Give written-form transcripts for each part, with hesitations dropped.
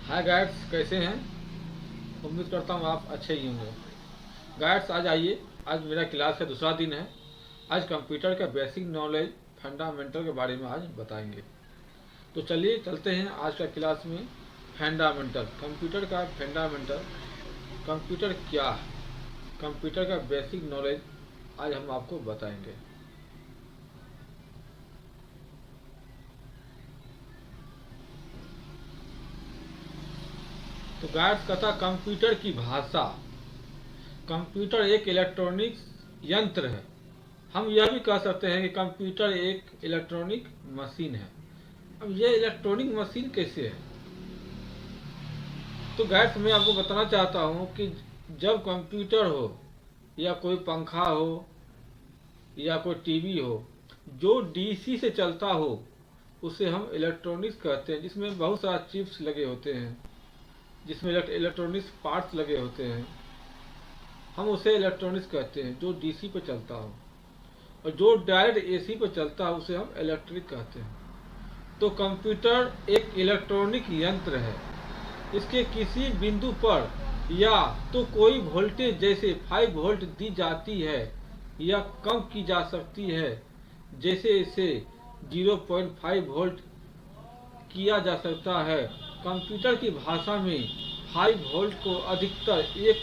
हाय guides, कैसे हैं? उम्मीद करता हूँ आप अच्छे ही होंगे। गाइड्स, आज आइए, आज मेरा क्लास का दूसरा दिन है। आज कंप्यूटर का बेसिक नॉलेज फंडामेंटल के बारे में आज बताएंगे। तो चलिए चलते हैं आज का क्लास में। फंडामेंटल, कंप्यूटर का फंडामेंटल, कंप्यूटर क्या है, कंप्यूटर का बेसिक नॉलेज आज हम आपको बताएंगे। तो गाइड्स, कथा कंप्यूटर की भाषा। कंप्यूटर एक इलेक्ट्रॉनिक यंत्र है। हम यह भी कह सकते हैं कि कंप्यूटर एक इलेक्ट्रॉनिक मशीन है। अब यह इलेक्ट्रॉनिक मशीन कैसे है? तो गैस, मैं आपको बताना चाहता हूँ कि जब कंप्यूटर हो या कोई पंखा हो या कोई टीवी हो जो डीसी से चलता हो उसे हम इलेक्ट्रॉनिक्स कहते हैं, जिसमें बहुत सारा चिप्स लगे होते हैं, जिसमें इलेक्ट्रॉनिक्स पार्ट्स लगे होते हैं। हम उसे इलेक्ट्रॉनिक्स कहते हैं जो डीसी पर चलता हो, और जो डायरेक्ट एसी पर चलता है उसे हम इलेक्ट्रिक कहते हैं। तो कंप्यूटर एक इलेक्ट्रॉनिक यंत्र है। इसके किसी बिंदु पर या तो कोई वोल्टेज जैसे 5 वोल्ट दी जाती है या कम की जा सकती है, जैसे इसे 0.5 वोल्ट किया जा सकता है। कंप्यूटर की भाषा में 5 वोल्ट को अधिकतर एक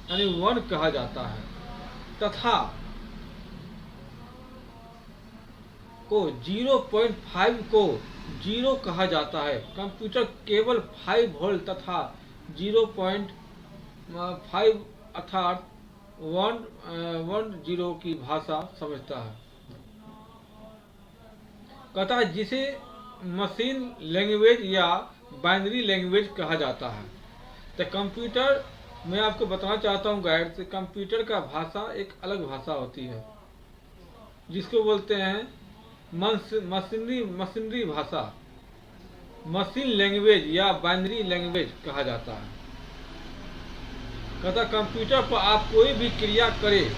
यानी 1 कहा जाता है, तथा को 0.5 को 0 कहा जाता है। कंप्यूटर केवल 5 वोल्ट तथा 0.5 अर्थात 110 की भाषा समझता है। कहता है जिसे मशीन लैंग्वेज या बाइनरी लैंग्वेज कहा जाता है। तो कंप्यूटर, मैं आपको बताना चाहता हूँ गाइड से, कंप्यूटर का भाषा एक अलग भाषा होती है जिसको बोलते हैं मशीनरी भाषा, मशीन लैंग्वेज या बाइनरी लैंग्वेज कहा जाता है। कहता कंप्यूटर पर आप कोई भी क्रिया करें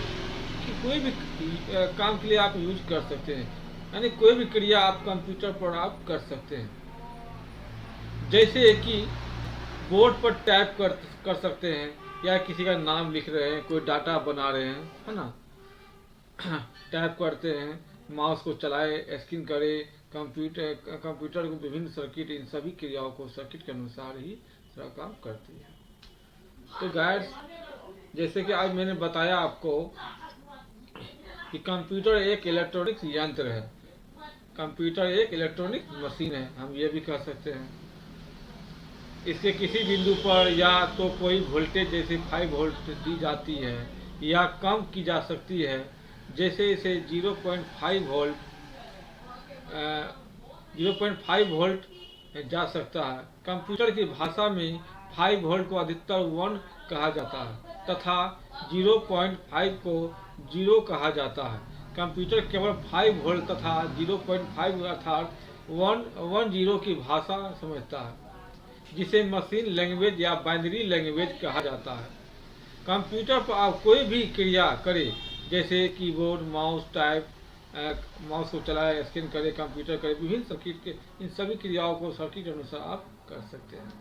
कि कोई भी काम के लिए आप यूज कर सकते हैं, यानी कोई भी क्रिया आप कंप्यूटर पर आप कर सकते हैं। जैसे कि बोर्ड पर टाइप कर सकते हैं, या किसी का नाम लिख रहे हैं, कोई डाटा बना रहे हैं, है ना, टाइप करते हैं, माउस को चलाए, स्क्रीन करे, कंप्यूटर को विभिन्न सर्किट, इन सभी क्रियाओं को सर्किट के अनुसार ही सारा काम करती है। तो गाइड्स, जैसे कि आज मैंने बताया आपको कि कंप्यूटर एक इलेक्ट्रॉनिक यंत्र है, कंप्यूटर एक इलेक्ट्रॉनिक मशीन है, हम ये भी कह सकते हैं। इसके किसी बिंदु पर या तो कोई वोल्टेज जैसे 5 वोल्ट दी जाती है या कम की जा सकती है, जैसे इसे 0.5 वोल्ट 0.5 वोल्ट जा सकता है। कंप्यूटर की भाषा में 5 वोल्ट को अधिकतर 1 कहा जाता है तथा 0.5 को 0 कहा जाता है। कंप्यूटर केवल 5 वोल्ट तथा 0.5 अर्थात 110 की भाषा समझता है, जिसे मशीन लैंग्वेज या बाइनरी लैंग्वेज कहा जाता है। कंप्यूटर पर आप कोई भी क्रिया करें, जैसे कीबोर्ड, माउस, टाइप, माउस को चलाए, स्कैन करे, कंप्यूटर करे, विभिन्न सर्किट के इन सभी क्रियाओं को सर्किट अनुसार आप कर सकते हैं।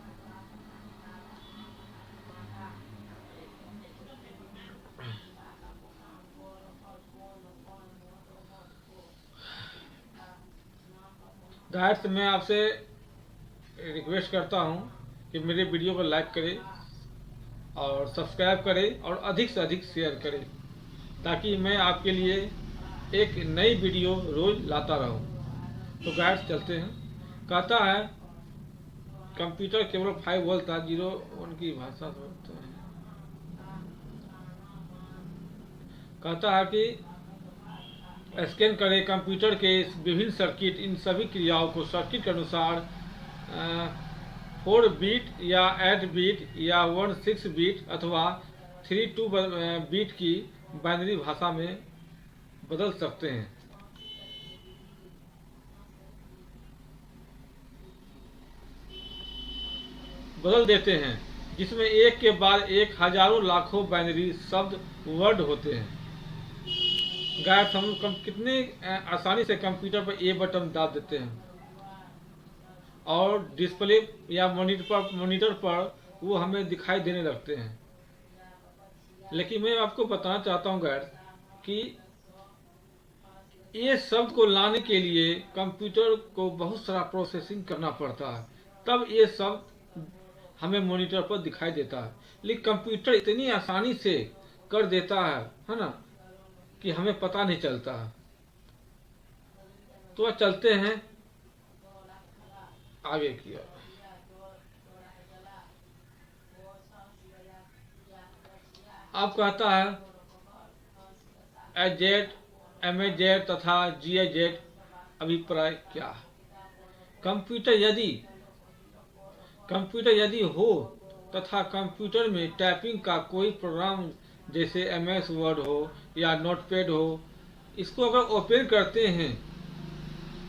गाइड्स, मैं आपसे रिक्वेस्ट करता हूं कि मेरे वीडियो को लाइक करें और सब्सक्राइब करें और अधिक से अधिक शेयर करें, ताकि मैं आपके लिए एक नई वीडियो रोज लाता रहूं। तो गाइड्स, चलते हैं। कहता है कंप्यूटर केवल 5 वोल्ट था, 0 उनकी भाषा समझते हैं। कहता है कि स्कैन करें कंप्यूटर के विभिन्न सर्किट, इन सभी क्रियाओं को सर्किट के अनुसार 4 बीट या 8 बीट या 16 बीट अथवा 32 बीट की बाइनरी भाषा में बदल सकते हैं। बदल देते हैं, जिसमें एक के बाद एक हजारों लाखों बाइनरी शब्द वर्ड होते हैं। गाइस, हम कितने आसानी से कंप्यूटर पर ए बटन दाब देते हैं। और डिस्प्ले या मॉनिटर पर वो हमें दिखाई देने लगते हैं। लेकिन मैं आपको बताना चाहता हूँ गाइस कि ये शब्द को लाने के लिए कंप्यूटर को बहुत सारा प्रोसेसिंग करना पड़ता है, तब ये शब्द हमें मॉनिटर पर दिखाई देता है। लेकिन कंप्यूटर इतनी आसानी से कर देता है ना, कि हमें पता नहीं चलता है। तो चलते हैं आगे की ओर। अब कहता है एजेड, एमएजेड तथा जीएजेड अभिप्राय क्या है। कंप्यूटर यदि हो तथा कंप्यूटर में टाइपिंग का कोई प्रोग्राम जैसे एमएस वर्ड हो या नोटपैड हो, इसको अगर ओपन करते हैं,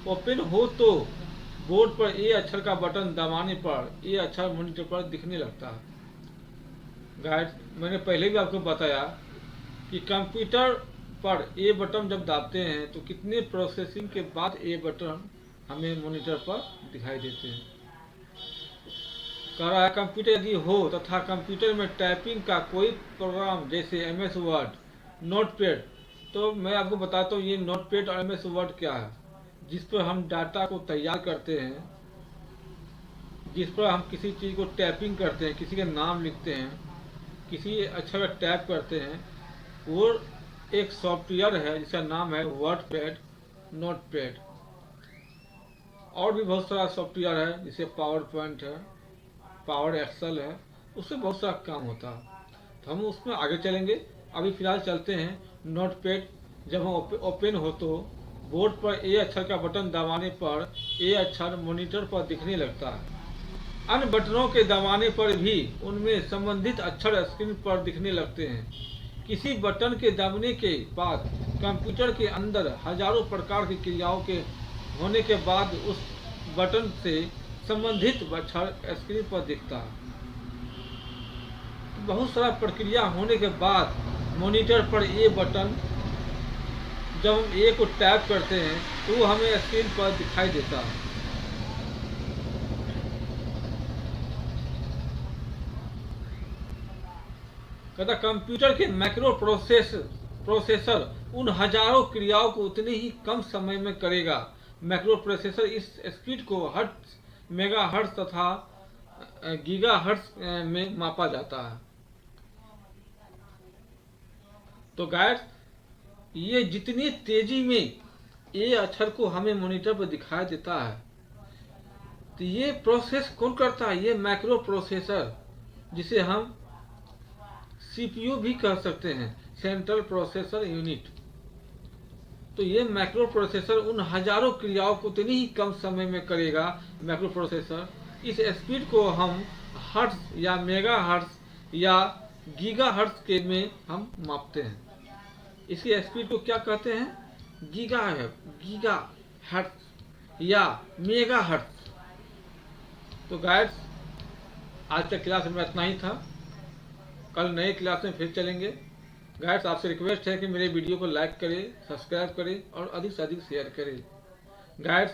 ओपन हो तो बोर्ड पर ए अक्षर का बटन दबाने पर ए अक्षर मॉनिटर पर दिखने लगता है। गाइस, मैंने पहले भी आपको बताया कि कंप्यूटर पर ए बटन जब दाबते हैं तो कितने प्रोसेसिंग के बाद ए बटन हमें मॉनिटर पर दिखाई देते हैं। कह रहा है कंप्यूटर यदि हो तथा कंप्यूटर में टाइपिंग का कोई प्रोग्राम जैसे एमएस वर्ड, नोटपैड, तो मैं आपको बताता हूँ ये नोटपैड और एमएस वर्ड क्या है। जिस पर हम डाटा को तैयार करते हैं, जिस पर हम किसी चीज़ को टाइपिंग करते हैं, किसी का नाम लिखते हैं, किसी अक्षर का टाइप करते हैं, वो एक सॉफ्टवेयर है जिसका नाम है वर्डपैड, नोटपैड। और भी बहुत सारा सॉफ्टवेयर है जैसे पावर पॉइंट है, पावर एक्सेल है, उससे बहुत सारा काम होता है। तो हम उसमें आगे चलेंगे। अभी फिलहाल चलते हैं नोटपैड। जब हम ओपन हो तो बोर्ड पर ए अक्षर का बटन दबाने पर ए अक्षर मॉनिटर पर दिखने लगता है। अन्य बटनों के दबाने पर भी उनमें संबंधित अक्षर स्क्रीन पर दिखने लगते हैं। किसी बटन के दबने के बाद कंप्यूटर के अंदर हजारों प्रकार की क्रियाओं के होने के बाद उस बटन से संबंधित अक्षर स्क्रीन पर दिखता है। बहुत सारा प्रक्रिया होने के बाद मॉनिटर पर ए बटन, जब हम ए को टैप करते हैं तो वो हमें स्क्रीन पर दिखाई देता है। कहता कंप्यूटर के मैक्रो प्रोसेसर उन हजारों क्रियाओं को उतने ही कम समय में करेगा। मैक्रो प्रोसेसर इस स्पीड को हर्ट्ज, मेगाहर्ट्ज तथा गीगाहर्ट्ज में मापा जाता है। तो गाइस, ये जितनी तेजी में ए अक्षर को हमें मॉनिटर पर दिखाई देता है, तो ये प्रोसेस कौन करता है? ये मैक्रो प्रोसेसर, जिसे हम सीपीयू भी कह सकते हैं, सेंट्रल प्रोसेसर यूनिट। तो ये मैक्रो प्रोसेसर उन हजारों क्रियाओं को उतनी ही कम समय में करेगा। मैक्रो प्रोसेसर इस स्पीड को हम हर्ट्ज या मेगा हर्ट्ज या गीगा हर्ट्ज के में हम मापते हैं। इसकी स्पीड को क्या कहते हैं? गीगा हर्ट्ज या मेगा हर्ट्ज। तो गाइस, आज तक क्लास में इतना ही था। कल नए क्लास में फिर चलेंगे। गाइस, आपसे रिक्वेस्ट है कि मेरे वीडियो को लाइक करें, सब्सक्राइब करें और अधिक से अधिक शेयर करें। गाइस,